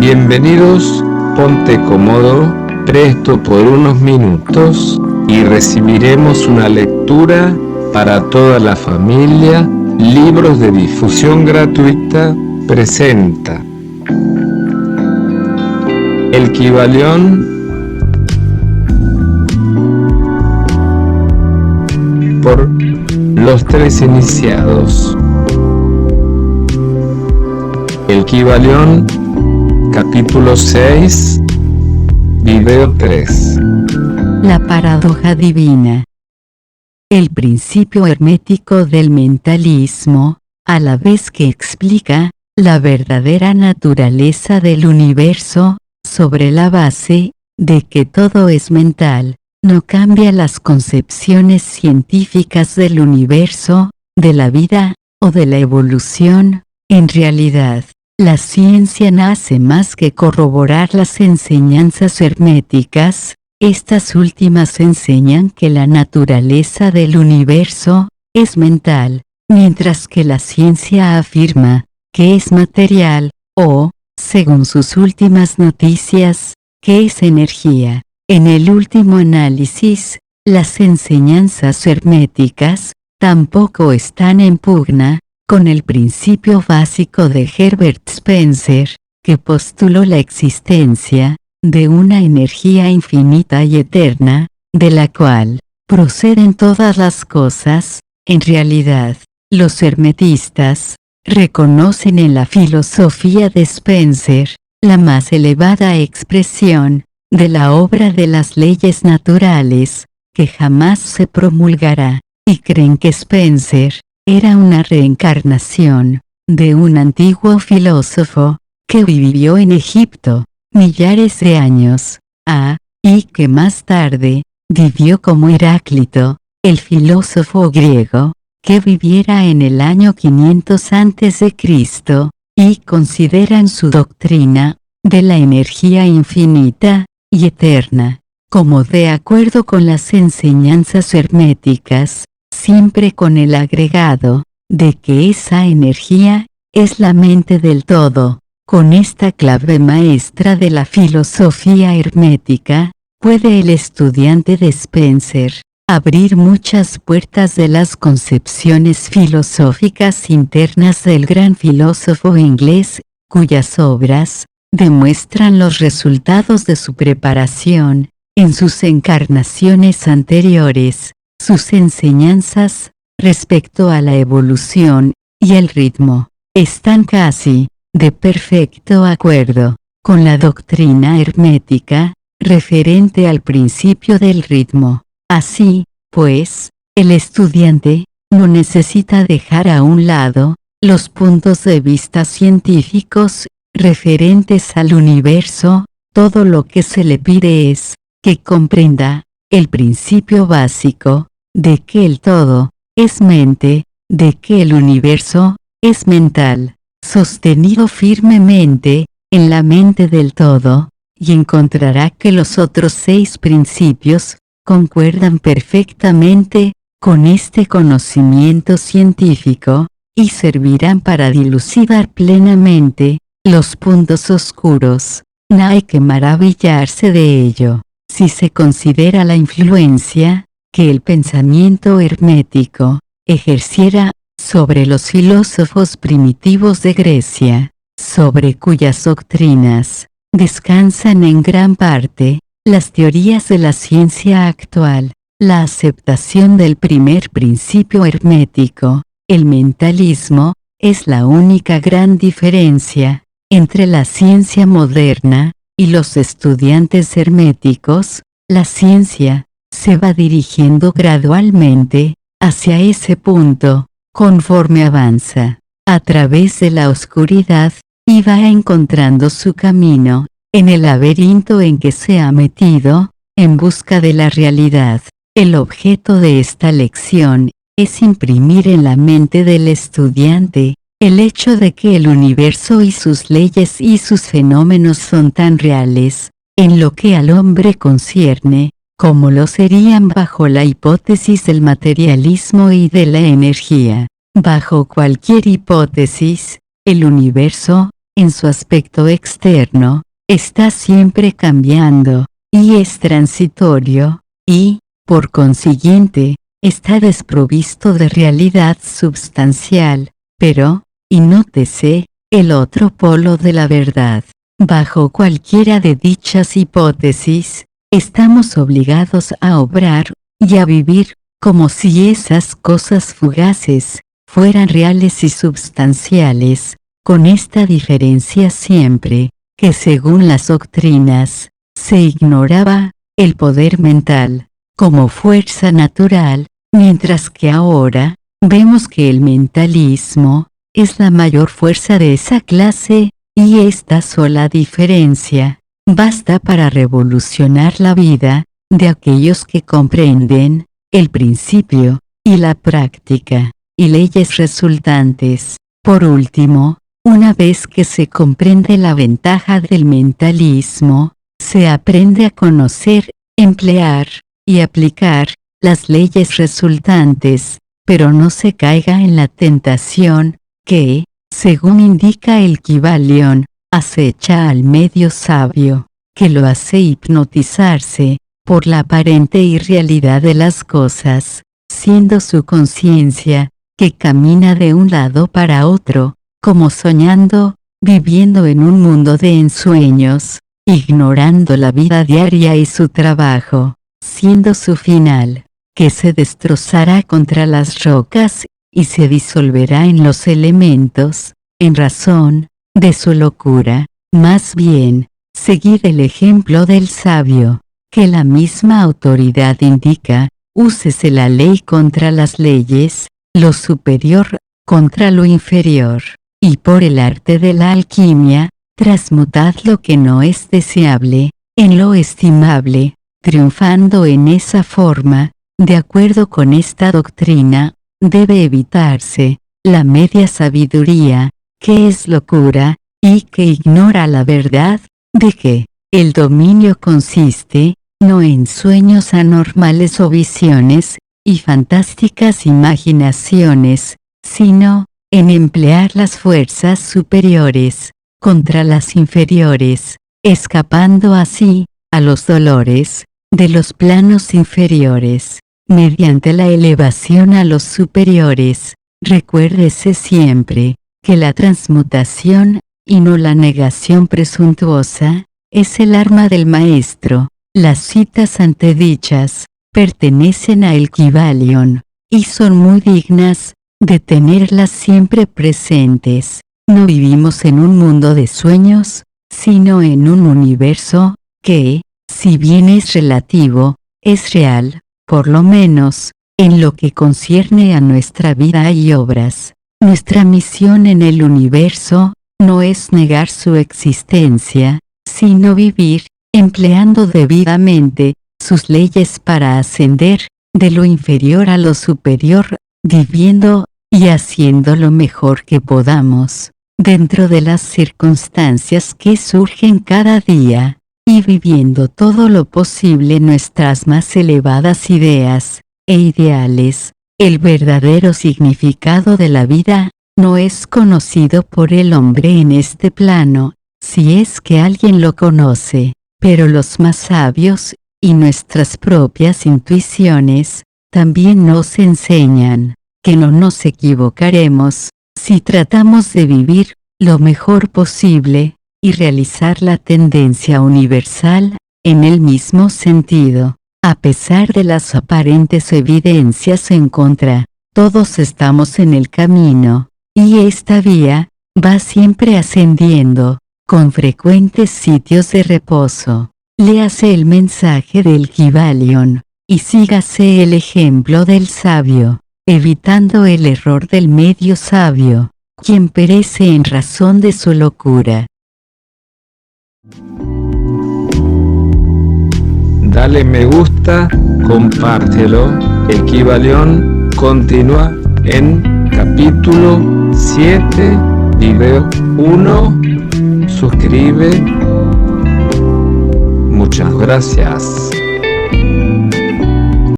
Bienvenidos, ponte cómodo, presto por unos minutos y recibiremos una lectura para toda la familia. Libros de difusión gratuita presenta El Kybalión por los tres iniciados. El Kybalión, capítulo 6, video 3. La paradoja divina. El principio hermético del mentalismo, a la vez que explica la verdadera naturaleza del universo, sobre la base de que todo es mental, no cambia las concepciones científicas del universo, de la vida, o de la evolución. En realidad, la ciencia no hace más que corroborar las enseñanzas herméticas. Estas últimas enseñan que la naturaleza del universo es mental, mientras que la ciencia afirma que es material, o, según sus últimas noticias, que es energía. En el último análisis, las enseñanzas herméticas tampoco están en pugna con el principio básico de Herbert Spencer, que postuló la existencia de una energía infinita y eterna, de la cual proceden todas las cosas. En realidad, los hermetistas reconocen en la filosofía de Spencer la más elevada expresión de la obra de las leyes naturales, que jamás se promulgará, y creen que Spencer era una reencarnación de un antiguo filósofo que vivió en Egipto millares de años, y que más tarde vivió como Heráclito, el filósofo griego, que viviera en el año 500 a.C., y consideran su doctrina de la energía infinita y eterna como de acuerdo con las enseñanzas herméticas, siempre con el agregado de que esa energía es la mente del todo. Con esta clave maestra de la filosofía hermética, puede el estudiante de Spencer abrir muchas puertas de las concepciones filosóficas internas del gran filósofo inglés, cuyas obras demuestran los resultados de su preparación en sus encarnaciones anteriores. Sus enseñanzas respecto a la evolución y el ritmo están casi de perfecto acuerdo con la doctrina hermética referente al principio del ritmo. Así, pues, el estudiante no necesita dejar a un lado los puntos de vista científicos referentes al universo. Todo lo que se le pide es que comprenda el principio básico de que el todo es mente, de que el universo es mental, sostenido firmemente en la mente del todo, y encontrará que los otros 6 principios concuerdan perfectamente con este conocimiento científico, y servirán para dilucidar plenamente los puntos oscuros. No hay que maravillarse de ello, si se considera la influencia que el pensamiento hermético ejerciera sobre los filósofos primitivos de Grecia, sobre cuyas doctrinas descansan en gran parte las teorías de la ciencia actual. La aceptación del primer principio hermético, el mentalismo, es la única gran diferencia entre la ciencia moderna y los estudiantes herméticos. La ciencia se va dirigiendo gradualmente hacia ese punto, conforme avanza a través de la oscuridad, y va encontrando su camino en el laberinto en que se ha metido, en busca de la realidad. El objeto de esta lección es imprimir en la mente del estudiante el hecho de que el universo y sus leyes y sus fenómenos son tan reales, en lo que al hombre concierne, como lo serían bajo la hipótesis del materialismo y de la energía. Bajo cualquier hipótesis, el universo en su aspecto externo, está siempre cambiando, y es transitorio, y, por consiguiente, está desprovisto de realidad substancial, pero, y nótese, el otro polo de la verdad. Bajo cualquiera de dichas hipótesis, estamos obligados a obrar, y a vivir, como si esas cosas fugaces, fueran reales y substanciales, con esta diferencia siempre, que según las doctrinas, se ignoraba, el poder mental, como fuerza natural, mientras que ahora, vemos que el mentalismo, es la mayor fuerza de esa clase, y esta sola diferencia, basta para revolucionar la vida, de aquellos que comprenden, el principio, y la práctica, y leyes resultantes. Por último, una vez que se comprende la ventaja del mentalismo, se aprende a conocer, emplear, y aplicar, las leyes resultantes, pero no se caiga en la tentación, que, según indica el Kybalión, acecha al medio sabio, que lo hace hipnotizarse, por la aparente irrealidad de las cosas, siendo su conciencia, que camina de un lado para otro, como soñando, viviendo en un mundo de ensueños, ignorando la vida diaria y su trabajo, siendo su final, que se destrozará contra las rocas, y se disolverá en los elementos, en razón de su locura. Más bien, seguid el ejemplo del sabio, que la misma autoridad indica, úsese la ley contra las leyes, lo superior contra lo inferior, y por el arte de la alquimia, transmutad lo que no es deseable, en lo estimable, triunfando en esa forma, de acuerdo con esta doctrina, debe evitarse, la media sabiduría, que es locura, y que ignora la verdad, de que, el dominio consiste, no en sueños anormales o visiones, y fantásticas imaginaciones, sino, en emplear las fuerzas superiores, contra las inferiores, escapando así, a los dolores, de los planos inferiores, mediante la elevación a los superiores. Recuérdese siempre, que la transmutación, y no la negación presuntuosa, es el arma del maestro. Las citas antedichas, pertenecen a el Kybalión, y son muy dignas, de tenerlas siempre presentes. No vivimos en un mundo de sueños, sino en un universo, que, si bien es relativo, es real, por lo menos, en lo que concierne a nuestra vida y obras. Nuestra misión en el universo, no es negar su existencia, sino vivir, empleando debidamente, sus leyes para ascender, de lo inferior a lo superior, viviendo, y haciendo lo mejor que podamos, dentro de las circunstancias que surgen cada día, y viviendo todo lo posible nuestras más elevadas ideas, e ideales. El verdadero significado de la vida, no es conocido por el hombre en este plano, si es que alguien lo conoce, pero los más sabios, y nuestras propias intuiciones, también nos enseñan, que no nos equivocaremos, si tratamos de vivir, lo mejor posible, y realizar la tendencia universal, en el mismo sentido. A pesar de las aparentes evidencias en contra, todos estamos en el camino, y esta vía, va siempre ascendiendo, con frecuentes sitios de reposo. Léase el mensaje del Kybalión, y sígase el ejemplo del sabio, evitando el error del medio sabio, quien perece en razón de su locura. Dale me gusta, compártelo. El Kybalión continúa en capítulo 7, video 1. Suscribe. Muchas gracias.